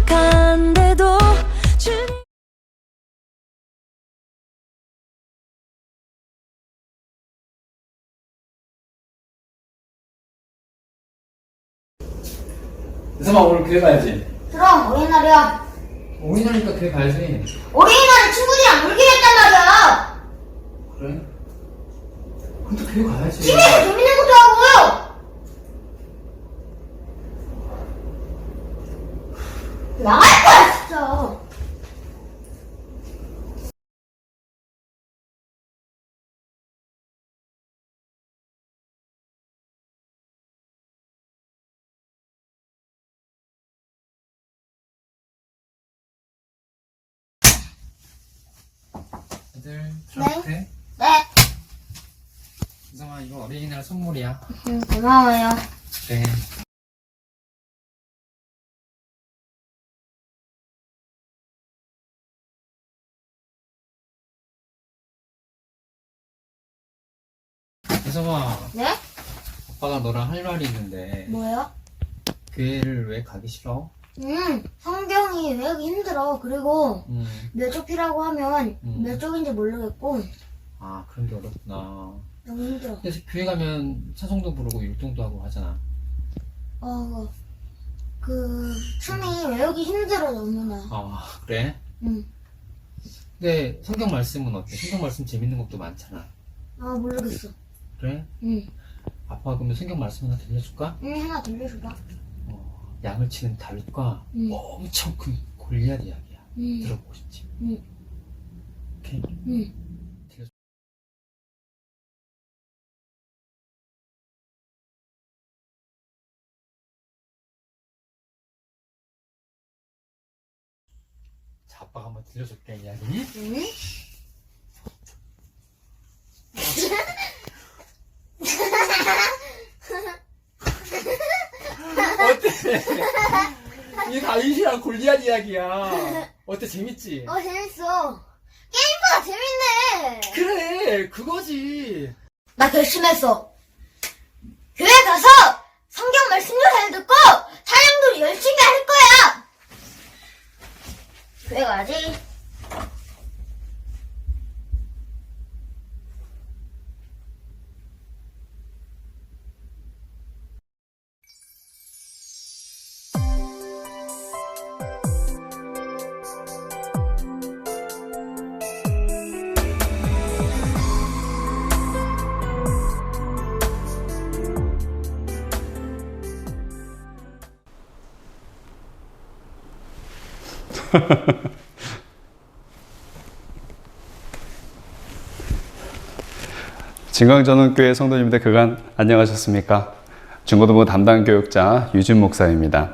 약한데도 주님. 유성아, 오늘 교회 가야지. 그럼 어린이날이야. 어린이날이니까 교회 가야지. 어린이날에 친구들이랑 놀기로 했단 말이야. 그래? 근데 교회 가야지. TV에서 재밌는 것도 하고요. 나갈 거야 진짜. 애들 들어가도 돼? 네. 유성아, 이거 어린이날 선물이야. 고마워요. 네. 유성아, 네? 아빠가 너랑 할 말이 있는데 뭐요? 교회를 왜 가기 싫어? 성경이 외우기 힘들어. 그리고 몇 쪽이라고 하면 몇 쪽인지 모르겠고 아, 그런 게 어렵구나. 너무 힘들어. 그래서 교회 가면 찬송도 부르고 율동도 하고 하잖아. 춤이 외우기 힘들어 너무나. 아, 그래? 응. 근데 성경 말씀은 어때? 성경 말씀 재밌는 것도 많잖아. 모르겠어. 그래? 응. 아빠 그러면 성경 말씀 하나 들려줄까? 하나 들려줘봐. 양을 치는 다윗과 엄청 큰 골리앗 이야기야. 들어보고 싶지? 응. 오케이? 응. 들려줘. 자, 아빠가 한번 들려줄게, 이야기. 응? 어때? 이 다윗이랑 골리앗 이야기야. 어때? 재밌지? 재밌어. 게임보다 재밌네. 그래, 그거지. 나 결심했어. 교회 가서 성경 말씀도 잘 듣고 찬양도 열심히 할 거야. 교회 가야지. 진광전원교회 성도님들 그간 안녕하셨습니까? 중고등부 담당 교육자 유진 목사입니다.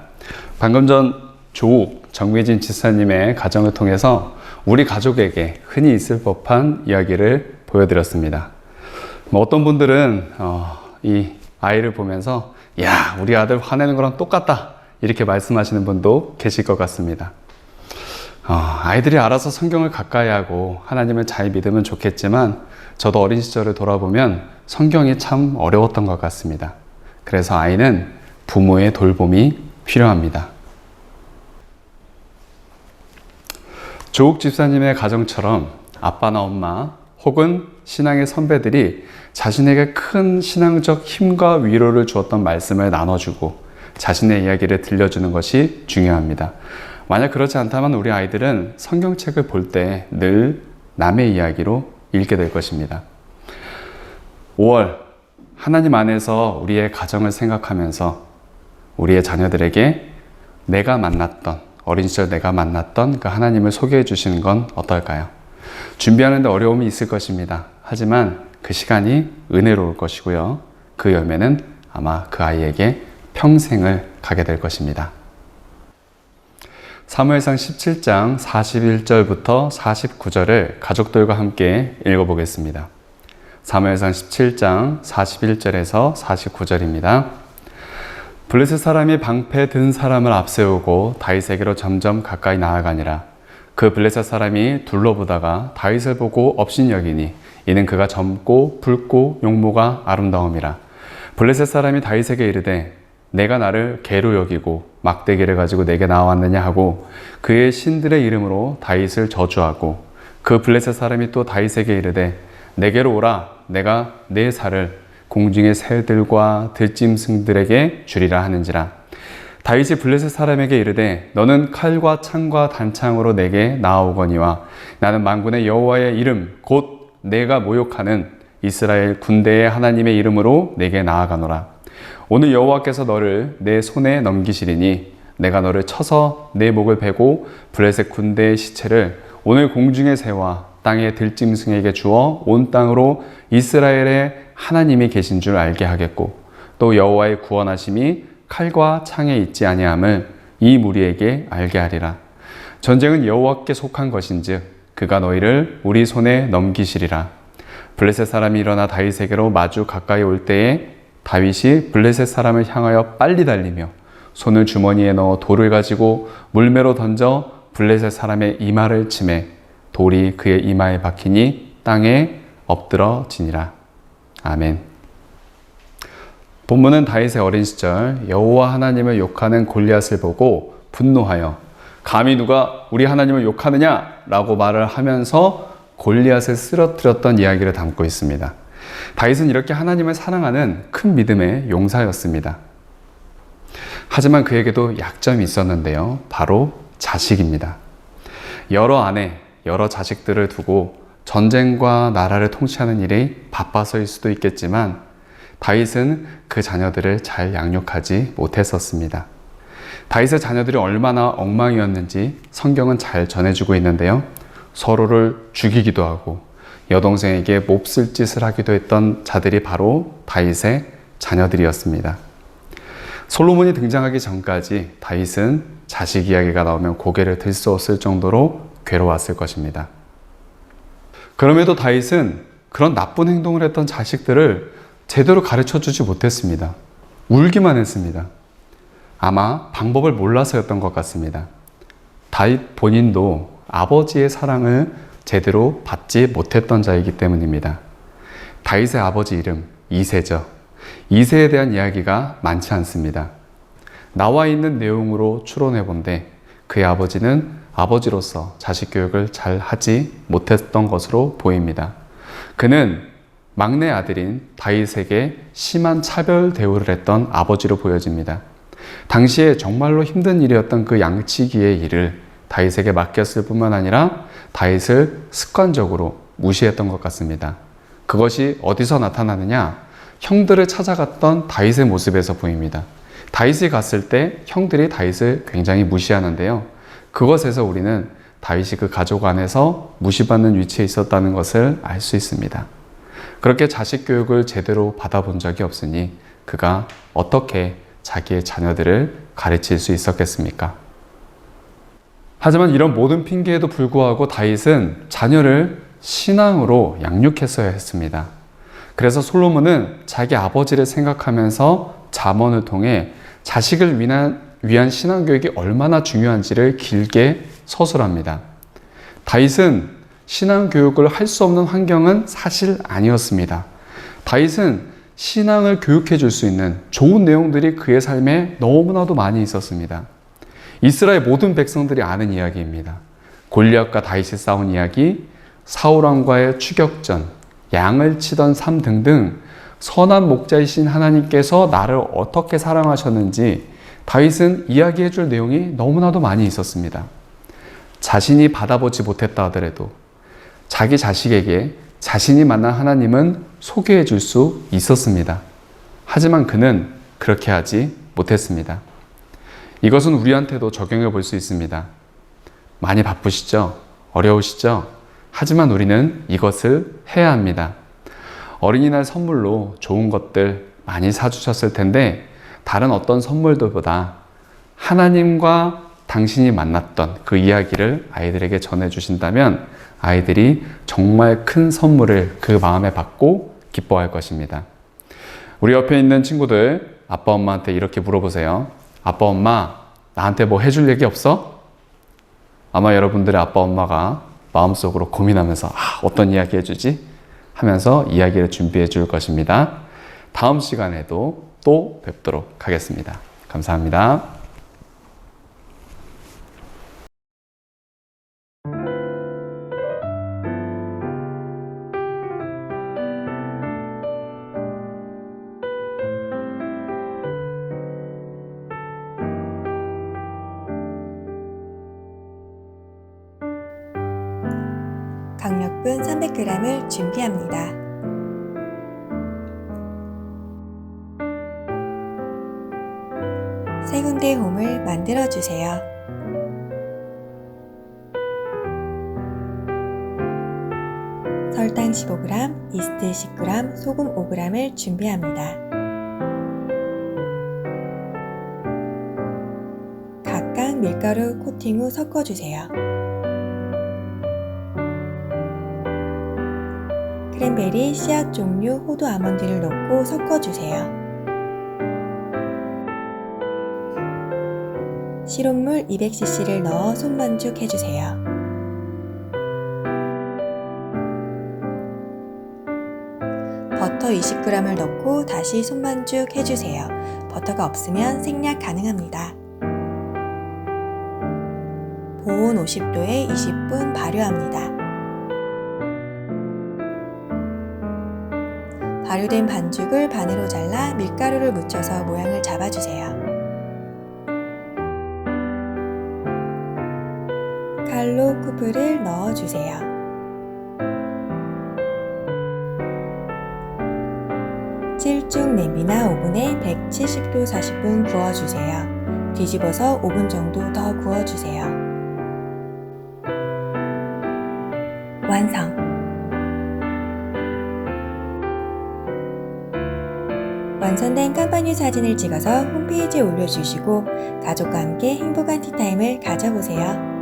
방금 전 조욱 정미진 지사님의 가정을 통해서 우리 가족에게 흔히 있을 법한 이야기를 보여드렸습니다. 어떤 분들은 이 아이를 보면서 야, 우리 아들 화내는 거랑 똑같다 이렇게 말씀하시는 분도 계실 것 같습니다. 아이들이 알아서 성경을 가까이 하고 하나님을 잘 믿으면 좋겠지만 저도 어린 시절을 돌아보면 성경이 참 어려웠던 것 같습니다. 그래서 아이는 부모의 돌봄이 필요합니다. 조욱 집사님의 가정처럼 아빠나 엄마 혹은 신앙의 선배들이 자신에게 큰 신앙적 힘과 위로를 주었던 말씀을 나눠주고 자신의 이야기를 들려주는 것이 중요합니다. 만약 그렇지 않다면 우리 아이들은 성경책을 볼 때 늘 남의 이야기로 읽게 될 것입니다. 5월, 하나님 안에서 우리의 가정을 생각하면서 우리의 자녀들에게 내가 만났던, 어린 시절 내가 만났던 그 하나님을 소개해 주시는 건 어떨까요? 준비하는 데 어려움이 있을 것입니다. 하지만 그 시간이 은혜로울 것이고요. 그 열매는 아마 그 아이에게 평생을 가게 될 것입니다. 사무엘상 17장 41절부터 49절을 가족들과 함께 읽어보겠습니다. 사무엘상 17장 41절에서 49절입니다. 블레셋 사람이 방패 든 사람을 앞세우고 다윗에게로 점점 가까이 나아가니라. 그 블레셋 사람이 둘러보다가 다윗을 보고 업신여기니 이는 그가 젊고 붉고 용모가 아름다움이라. 블레셋 사람이 다윗에게 이르되 내가 나를 개로 여기고 막대기를 가지고 내게 나왔느냐 하고 그의 신들의 이름으로 다윗을 저주하고 그 블레셋 사람이 또 다윗에게 이르되 내게로 오라 내가 내 살을 공중의 새들과 들짐승들에게 주리라 하는지라. 다윗이 블레셋 사람에게 이르되 너는 칼과 창과 단창으로 내게 나아오거니와 나는 만군의 여호와의 이름 곧 내가 모욕하는 이스라엘 군대의 하나님의 이름으로 내게 나아가노라. 오늘 여호와께서 너를 내 손에 넘기시리니 내가 너를 쳐서 내 목을 베고 블레셋 군대의 시체를 오늘 공중의 새와 땅의 들짐승에게 주어 온 땅으로 이스라엘의 하나님이 계신 줄 알게 하겠고 또 여호와의 구원하심이 칼과 창에 있지 아니함을 이 무리에게 알게 하리라. 전쟁은 여호와께 속한 것인즉 그가 너희를 우리 손에 넘기시리라. 블레셋 사람이 일어나 다윗에게로 마주 가까이 올 때에 다윗이 블레셋 사람을 향하여 빨리 달리며 손을 주머니에 넣어 돌을 가지고 물매로 던져 블레셋 사람의 이마를 치매 돌이 그의 이마에 박히니 땅에 엎드러지니라. 아멘. 본문은 다윗의 어린 시절 여호와 하나님을 욕하는 골리앗을 보고 분노하여 감히 누가 우리 하나님을 욕하느냐 라고 말을 하면서 골리앗을 쓰러뜨렸던 이야기를 담고 있습니다. 다윗은 이렇게 하나님을 사랑하는 큰 믿음의 용사였습니다. 하지만 그에게도 약점이 있었는데요. 바로 자식입니다. 여러 아내, 여러 자식들을 두고 전쟁과 나라를 통치하는 일이 바빠서일 수도 있겠지만 다윗은 그 자녀들을 잘 양육하지 못했었습니다. 다윗의 자녀들이 얼마나 엉망이었는지 성경은 잘 전해주고 있는데요. 서로를 죽이기도 하고 여동생에게 몹쓸 짓을 하기도 했던 자들이 바로 다윗의 자녀들이었습니다. 솔로몬이 등장하기 전까지 다윗은 자식 이야기가 나오면 고개를 들 수 없을 정도로 괴로웠을 것입니다. 그럼에도 다윗은 그런 나쁜 행동을 했던 자식들을 제대로 가르쳐주지 못했습니다. 울기만 했습니다. 아마 방법을 몰라서였던 것 같습니다. 다윗 본인도 아버지의 사랑을 제대로 받지 못했던 자이기 때문입니다. 다윗의 아버지 이름 이새죠. 이새에 대한 이야기가 많지 않습니다. 나와 있는 내용으로 추론해 본데 그의 아버지는 아버지로서 자식 교육을 잘 하지 못했던 것으로 보입니다. 그는 막내 아들인 다윗에게 심한 차별 대우를 했던 아버지로 보여집니다. 당시에 정말로 힘든 일이었던 그 양치기의 일을 다윗에게 맡겼을 뿐만 아니라 다윗을 습관적으로 무시했던 것 같습니다. 그것이 어디서 나타나느냐? 형들을 찾아갔던 다윗의 모습에서 보입니다. 다윗이 갔을 때 형들이 다윗을 굉장히 무시하는데요. 그것에서 우리는 다윗이 그 가족 안에서 무시받는 위치에 있었다는 것을 알 수 있습니다. 그렇게 자식 교육을 제대로 받아본 적이 없으니 그가 어떻게 자기의 자녀들을 가르칠 수 있었겠습니까? 하지만 이런 모든 핑계에도 불구하고 다윗은 자녀를 신앙으로 양육했어야 했습니다. 그래서 솔로몬은 자기 아버지를 생각하면서 잠언을 통해 자식을 위한 신앙교육이 얼마나 중요한지를 길게 서술합니다. 다윗은 신앙교육을 할 수 없는 환경은 사실 아니었습니다. 다윗은 신앙을 교육해 줄 수 있는 좋은 내용들이 그의 삶에 너무나도 많이 있었습니다. 이스라엘 모든 백성들이 아는 이야기입니다. 골리앗과 다윗이 싸운 이야기, 사울왕과의 추격전, 양을 치던 삶 등등 선한 목자이신 하나님께서 나를 어떻게 사랑하셨는지 다윗은 이야기해 줄 내용이 너무나도 많이 있었습니다. 자신이 받아보지 못했다 하더라도 자기 자식에게 자신이 만난 하나님은 소개해 줄 수 있었습니다. 하지만 그는 그렇게 하지 못했습니다. 이것은 우리한테도 적용해 볼 수 있습니다. 많이 바쁘시죠? 어려우시죠? 하지만 우리는 이것을 해야 합니다. 어린이날 선물로 좋은 것들 많이 사주셨을 텐데 다른 어떤 선물들보다 하나님과 당신이 만났던 그 이야기를 아이들에게 전해주신다면 아이들이 정말 큰 선물을 그 마음에 받고 기뻐할 것입니다. 우리 옆에 있는 친구들 아빠 엄마한테 이렇게 물어보세요. 아빠 엄마 나한테 뭐 해줄 얘기 없어? 아마 여러분들의 아빠 엄마가 마음속으로 고민하면서 어떤 이야기 해주지? 하면서 이야기를 준비해 줄 것입니다. 다음 시간에도 또 뵙도록 하겠습니다. 감사합니다. 강력분 300g을 준비합니다. 세 군데 홈을 만들어 주세요. 설탕 15g, 이스트 10g, 소금 5g을 준비합니다. 각각 밀가루 코팅 후 섞어주세요. 크랜베리, 씨앗 종류, 호두 아몬드를 넣고 섞어주세요. 시럽물 200cc를 넣어 손만죽 해주세요. 버터 20g을 넣고 다시 손만죽 해주세요. 버터가 없으면 생략 가능합니다. 보온 50도에 20분 발효합니다. 발효된 반죽을 반으로 잘라 밀가루를 묻혀서 모양을 잡아주세요. 칼로 쿠프를 넣어주세요. 칠중 냄비나 오븐에 170도 40분 구워주세요. 뒤집어서 5분 정도 더 구워주세요. 완성! 완성된 깜파뉴 사진을 찍어서 홈페이지에 올려주시고 가족과 함께 행복한 티타임을 가져보세요.